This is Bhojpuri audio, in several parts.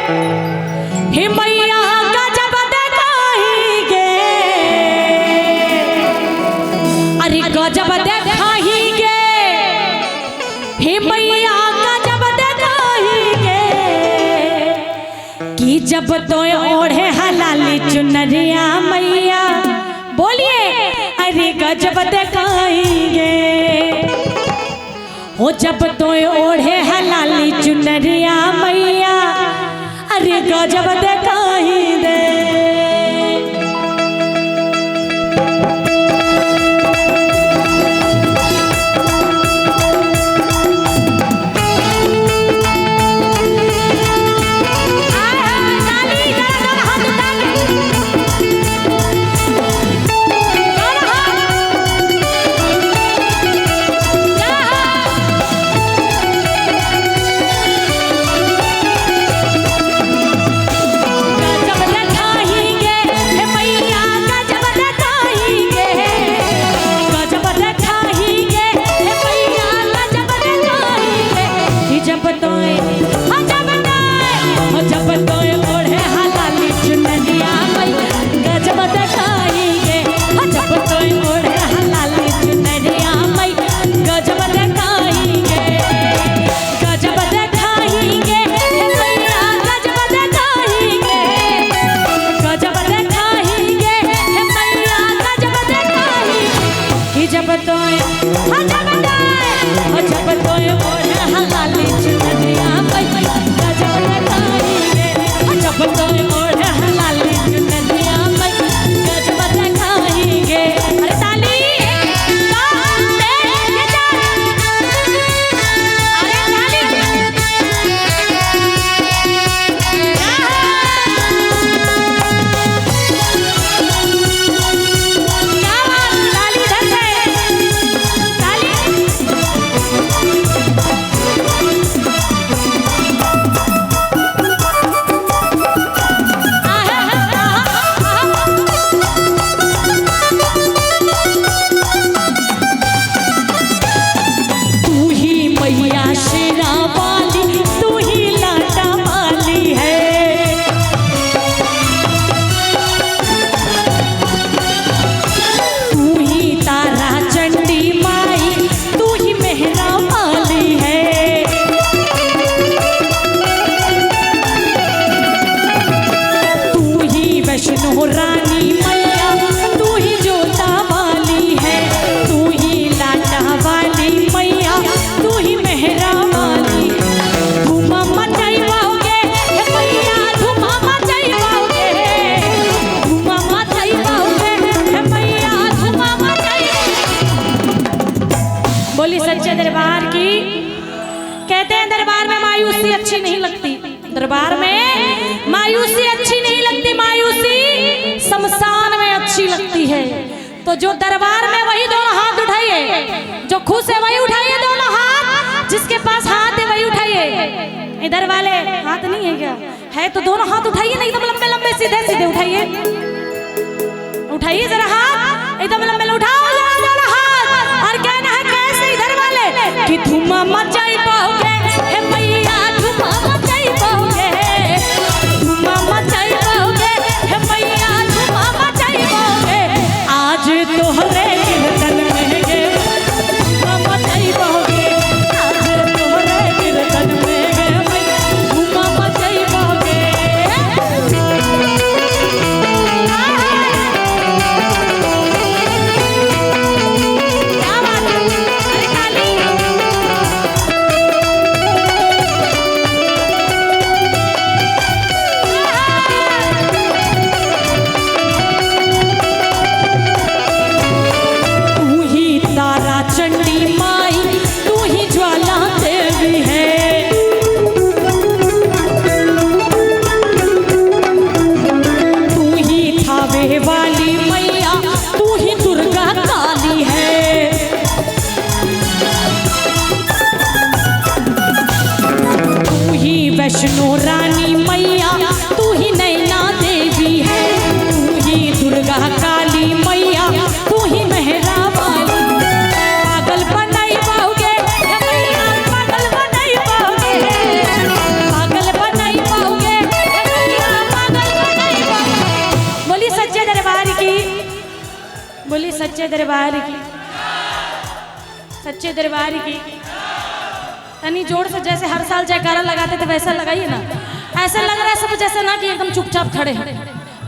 हे मैया गजब देखाएंगे, अरे गजब देखाएंगे, हे मैया गजब देखाएंगे कि जब तो ओढ़े हलाली चुनरिया मैया, बोलिए अरे गजब देखाएंगे हो जब तो ओढ़े हलाली चुनरिया मैया, अरे गजब देखाएंगे। दरबार की कहते हैं दरबार में मायूसी अच्छी नहीं लगती, दरबार में मायूसी अच्छी नहीं लगती, मायूसी शमशान में अच्छी लगती है। तो जो दरबार में वही दोनों हाथ उठाइए, जो खुश है वही उठाइए दोनों हाथ, जिसके पास हाथ है वही उठाइए। इधर वाले हाथ नहीं है क्या? है तो दोनों हाथ उठाइए, नहीं एकदम लंबे लंबे सीधे सीधे उठाइए, उठाइए जरा हाथ एकदम लंबे उठाओ जरा हाथ। और कहना है कैसे इधर वाले कि धुआं मचाई पाओगे, हे मैया धुआं मचाई पाओगे, धुआं मचाई पाओगे, हे मैया धुआं मचाई पाओगे। आज तोहरे कीर्तन में गे धुआं मचाई पाओगे, आज तोहरे कीर्तन में गे धुआं मचाई पाओगे। वैष्णो रानी मैया तू ही नैना देवी है, तू ही दुर्गा काली मैया, तू ही मेहरा वाली। पागल बनाई पाओगे मैया, पागल बनाई पाओगे, पागल बनाई पाओगे सच्चे दरबार की, सच्चे दरबार की। तनी जोर से, जैसे हर साल जयकारा लगाते थे वैसा लगाइए ना। ऐसा लग रहा है सब जैसे ना कि एकदम चुपचाप खड़े हैं।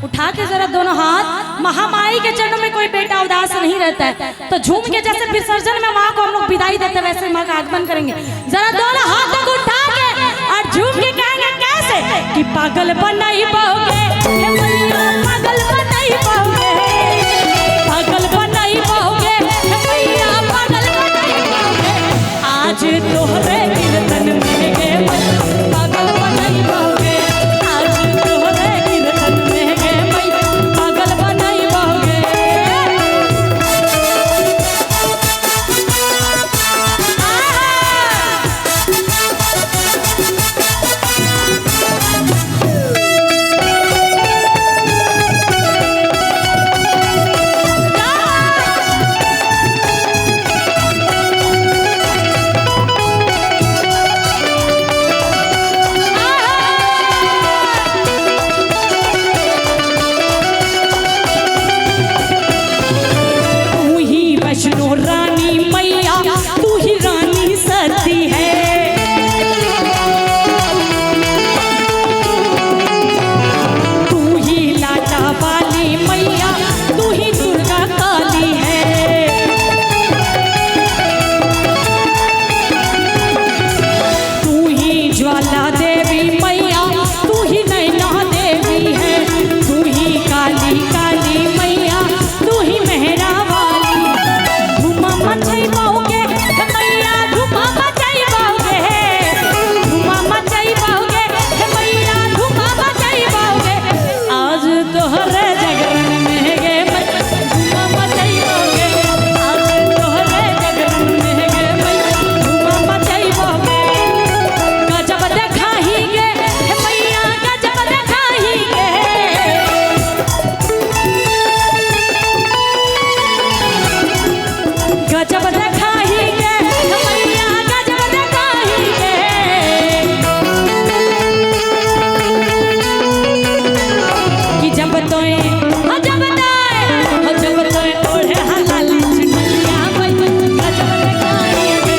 उठा के जरा दोनों हाथ, महामाई के चरणों में कोई बेटा उदास नहीं रहता है। तो झूम के जैसे विसर्जन में माँ को हम लोग विदाई देते हैं वैसे माँ का आगमन करेंगे। जरा दोनों हाथ तक उठा के और झूम के कहेंगे कैसे कि पागल बनाई पाओगे, पागल बनाई पाओगे, पागल बनाई पाओगे, पागल बनाई पाओगे। आज तोहरे कीर्तन में गे पागल बनाई पाओगे, आज तोहरे कीर्तन में गे पागल बनाई पाओगे। वैष्णो रानी मैया तू ही रानी सती है, तू ही लाटा वाली मैया, तू ही दुर्गा काली है, तू ही ज्वाला देवी मैया, तू ही नैना देवी है, तू ही काली काली मैया, तू ही मेहरा मचाई पाओगे मैया, धुमा मचाई पाओगे, धुमा मचाई पाओगे मैया, धुमा मचाई पाओगे। आज तोहरे जागरण में गे धुमा मचाई पाओगे, आज तोहरे जागरण में गे धुमा मचाई पाओगे। गजब दिखाएंगे मैया, गजब दिखाएंगे, गजब दिखाएंगे मैया, गजब दिखाएंगे। कि जब तोए जब तोए ओढ़े हलाली चुनरिया मैया, गजब दिखाएंगे,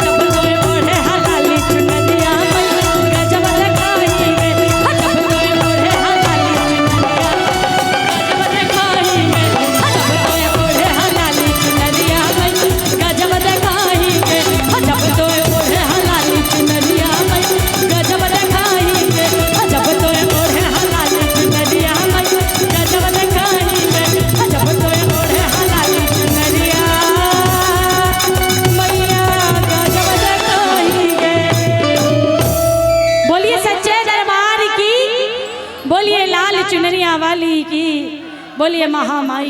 जब तोए ओढ़े हलाली चुनरिया मैया, गजब दिखाएंगे, जब तोए ओढ़े हलाली चुनरिया, गजब दिखाएंगे, जब तोए ओढ़े हलाली चुनरिया गजब दिखाएंगे, जब तोए ओढ़े हलाली चुनरिया गजब दिखाएंगे, जब तोए ओढ़े हलाली चुनरिया गजब दिखाएंगे, जब तोए ओढ़े हलाली चुनरिया मैया गजब दिखाएंगे। बोलिए सच्चे दरबार की, बोलिए लाल चुनरिया वाली की, बोलिए महामाई।